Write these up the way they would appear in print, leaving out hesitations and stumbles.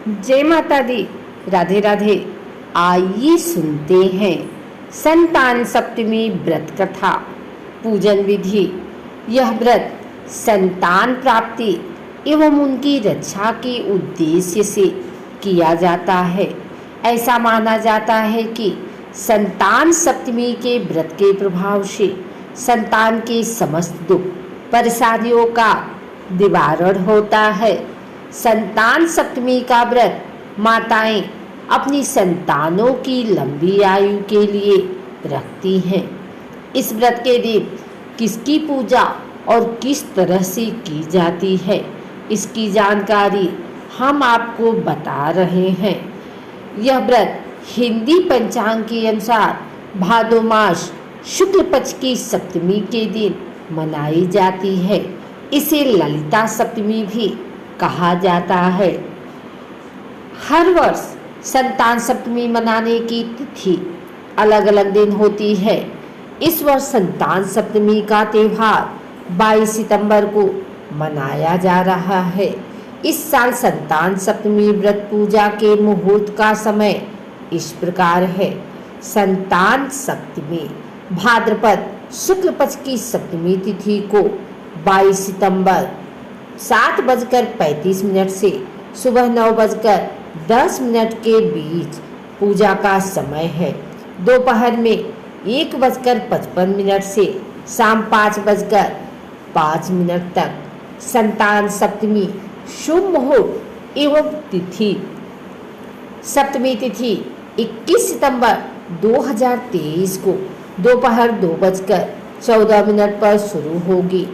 जय माता दी। राधे राधे। आइए सुनते हैं संतान सप्तमी व्रत कथा। पूजन विधि। यह व्रत संतान प्राप्ति एवं उनकी रक्षा के उद्देश्य से किया जाता है। ऐसा माना जाता है कि संतान सप्तमी के व्रत के प्रभाव से संतान के समस्त दुख परेशानियों का निवारण होता है। संतान सप्तमी का व्रत माताएं अपनी संतानों की लंबी आयु के लिए रखती हैं। इस व्रत के दिन किसकी पूजा और किस तरह से की जाती है, इसकी जानकारी हम आपको बता रहे हैं। यह व्रत हिंदी पंचांग के अनुसार भादो मास शुक्ल पक्ष की सप्तमी के दिन मनाई जाती है। इसे ललिता सप्तमी भी कहा जाता है। हर वर्ष संतान सप्तमी मनाने की तिथि अलग अलग दिन होती है। इस वर्ष संतान सप्तमी का त्यौहार 22 सितंबर को मनाया जा रहा है। इस साल संतान सप्तमी व्रत पूजा के मुहूर्त का समय इस प्रकार है। संतान सप्तमी भाद्रपद शुक्ल पक्ष की सप्तमी तिथि को 22 सितंबर 7:35 से सुबह 9:10 के बीच पूजा का समय है। दोपहर में 1:55 से शाम 5:05 तक संतान सप्तमी शुभ मुहूर्त एवं तिथि। सप्तमी तिथि 21 सितंबर 2023 को दोपहर 2:14 पर शुरू होगी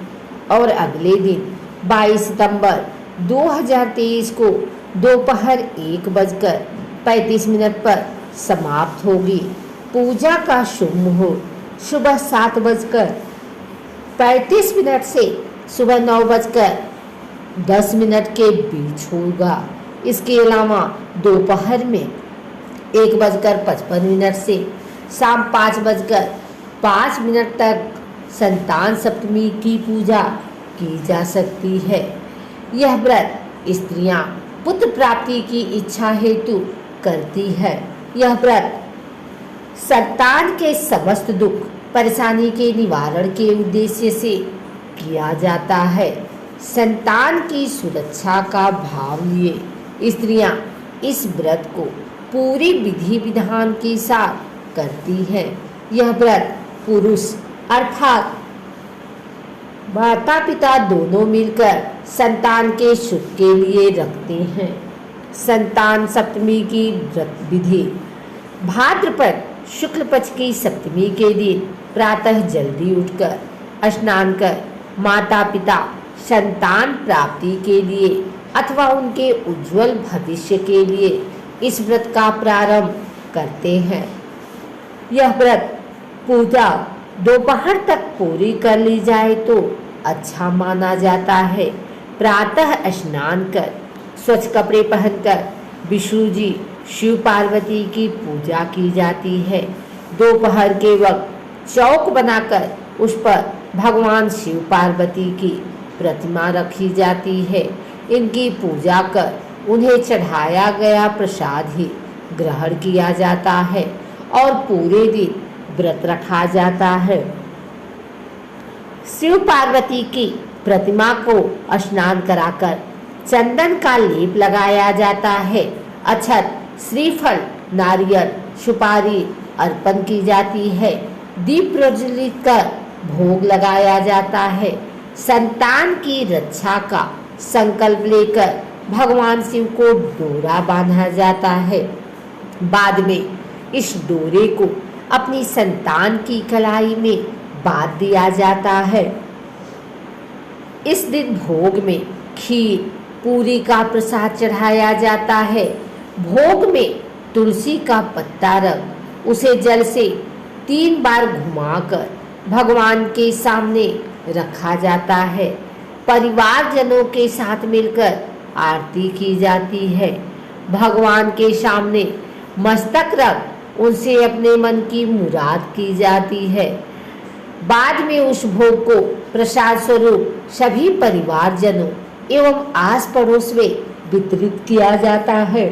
और अगले दिन 22 सितंबर 2023 को दोपहर 1:35 पर समाप्त होगी। पूजा का शुभ मुहूर्त सुबह 7:35 से सुबह 9:10 के बीच होगा। इसके अलावा दोपहर में 1:55 से शाम 5:05 तक संतान सप्तमी की पूजा की जा सकती है। यह व्रत स्त्रियां पुत्र प्राप्ति की इच्छा हेतु करती है। यह व्रत संतान के समस्त दुख परेशानी के निवारण के उद्देश्य से किया जाता है। संतान की सुरक्षा का भाव लिए स्त्रियां इस व्रत को पूरी विधि विधान के साथ करती है। यह व्रत पुरुष अर्थात माता पिता दोनों मिलकर संतान के सुख के लिए रखते हैं। संतान सप्तमी की व्रत विधि। भाद्रपद शुक्ल पक्ष की सप्तमी के दिन प्रातः जल्दी उठकर स्नान कर माता पिता संतान प्राप्ति के लिए अथवा उनके उज्जवल भविष्य के लिए इस व्रत का प्रारंभ करते हैं। यह व्रत पूजा दोपहर तक पूरी कर ली जाए तो अच्छा माना जाता है। प्रातः स्नान कर स्वच्छ कपड़े पहनकर विष्णु जी शिव पार्वती की पूजा की जाती है। दोपहर के वक्त चौक बनाकर उस पर भगवान शिव पार्वती की प्रतिमा रखी जाती है। इनकी पूजा कर उन्हें चढ़ाया गया प्रसाद ही ग्रहण किया जाता है और पूरे दिन व्रत रखा जाता है। शिव पार्वती की प्रतिमा को स्नान कराकर चंदन का लेप लगाया जाता है। अक्षत श्रीफल नारियल सुपारी अर्पण की जाती है। दीप प्रज्वलित कर भोग लगाया जाता है। संतान की रक्षा का संकल्प लेकर भगवान शिव को डोरा बांधा जाता है। बाद में इस डोरे को अपनी संतान की कलाई में बांध दिया जाता है। इस दिन भोग में खीर पूरी का प्रसाद चढ़ाया जाता है। भोग में तुलसी का पत्ता रख उसे जल से 3 बार घुमाकर भगवान के सामने रखा जाता है। परिवारजनों के साथ मिलकर आरती की जाती है। भगवान के सामने मस्तक रख उनसे अपने मन की मुराद की जाती है। बाद में उस भोग को प्रसाद स्वरूप सभी परिवारजनों एवं आस पड़ोस में वितरित किया जाता है।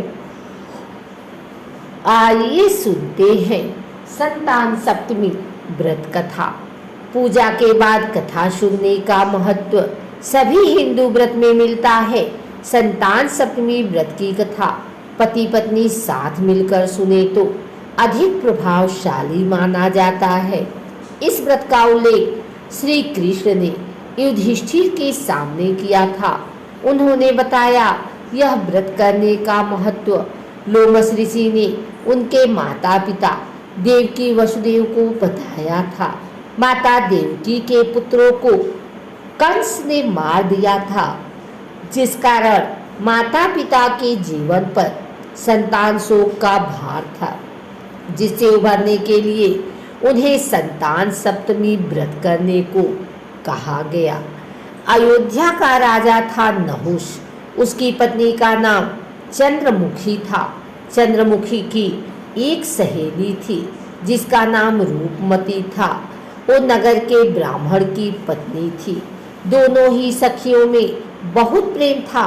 आइए सुनते हैं संतान सप्तमी व्रत कथा। पूजा के बाद कथा सुनने का महत्व सभी हिंदू व्रत में मिलता है। संतान सप्तमी व्रत की कथा पति पत्नी साथ मिलकर सुने तो अधिक प्रभावशाली माना जाता है। इस व्रत का उल्लेख श्री कृष्ण ने युधिष्ठिर के सामने किया था। उन्होंने बताया यह व्रत करने का महत्व लोमस ऋषि ने उनके माता पिता देवकी वसुदेव को बताया था। माता देवकी के पुत्रों को कंस ने मार दिया था, जिस कारण माता पिता के जीवन पर संतान शोक का भार था, जिससे उभरने के लिए उन्हें संतान सप्तमी व्रत करने को कहा गया। अयोध्या का राजा था नहुष। उसकी पत्नी का नाम चंद्रमुखी था। चंद्रमुखी की एक सहेली थी जिसका नाम रूपमती था। वो नगर के ब्राह्मण की पत्नी थी। दोनों ही सखियों में बहुत प्रेम था।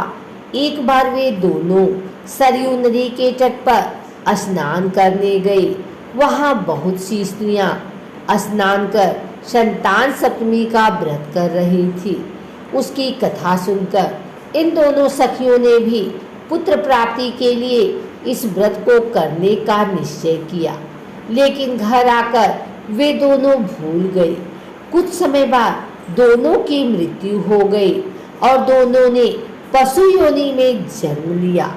एक बार वे दोनों सरयू नदी के तट पर स्नान करने गए। वहाँ बहुत सी स्त्रियां स्नान कर संतान सप्तमी का व्रत कर रही थी। उसकी कथा सुनकर इन दोनों सखियों ने भी पुत्र प्राप्ति के लिए इस व्रत को करने का निश्चय किया, लेकिन घर आकर वे दोनों भूल गए। कुछ समय बाद दोनों की मृत्यु हो गई और दोनों ने पशु योनि में जन्म लिया।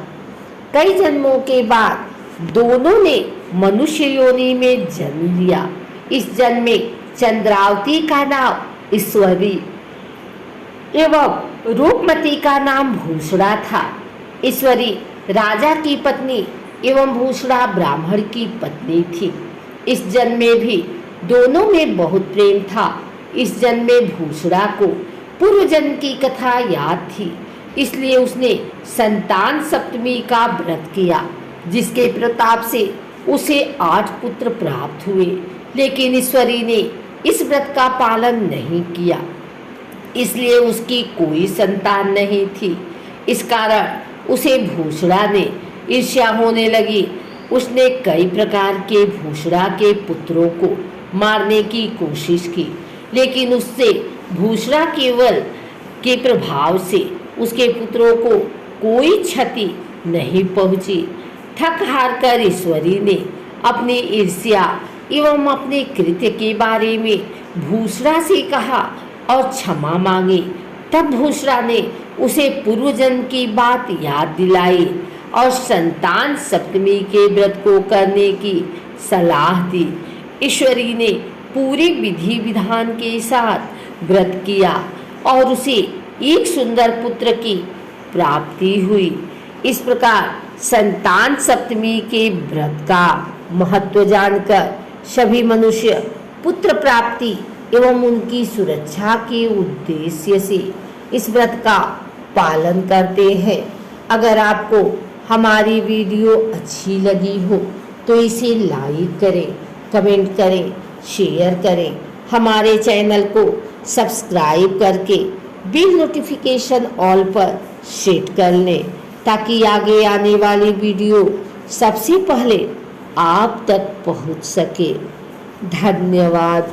कई जन्मों के बाद दोनों ने मनुष्य योनि में जन्म लिया। इस जन्म में चंद्रावती का नाम ईश्वरी एवं रूपमती का नाम भूषणा था। ईश्वरी राजा की पत्नी एवं भूषणा ब्राह्मण की पत्नी थी। इस जन्म में भी दोनों में बहुत प्रेम था। इस जन्म में भूषणा को पूर्व जन्म की कथा याद थी, इसलिए उसने संतान सप्तमी का व्रत किया, जिसके प्रताप से उसे 8 पुत्र प्राप्त हुए। लेकिन ईश्वरी ने इस व्रत का पालन नहीं किया, इसलिए उसकी कोई संतान नहीं थी। इस कारण उसे भूषणा ने ईर्ष्या होने लगी। उसने कई प्रकार के भूषणा के पुत्रों को मारने की कोशिश की, लेकिन उससे भूषणा केवल के प्रभाव से उसके पुत्रों को कोई क्षति नहीं पहुंची। थक हार कर ईश्वरी ने अपनी ईर्ष्या एवं अपने कृत्य के बारे में भूषणा से कहा और क्षमा मांगी। तब भूषणा ने उसे पूर्व जन्म की बात याद दिलाई और संतान सप्तमी के व्रत को करने की सलाह दी। ईश्वरी ने पूरे विधि विधान के साथ व्रत किया और उसे एक सुंदर पुत्र की प्राप्ति हुई। इस प्रकार संतान सप्तमी के व्रत का महत्व जानकर सभी मनुष्य पुत्र प्राप्ति एवं उनकी सुरक्षा के उद्देश्य से इस व्रत का पालन करते हैं। अगर आपको हमारी वीडियो अच्छी लगी हो तो इसे लाइक करें, कमेंट करें, शेयर करें। हमारे चैनल को सब्सक्राइब करके बिल नोटिफिकेशन ऑल पर सेट कर लें, ताकि आगे आने वाली वीडियो सबसे पहले आप तक पहुंच सके। धन्यवाद।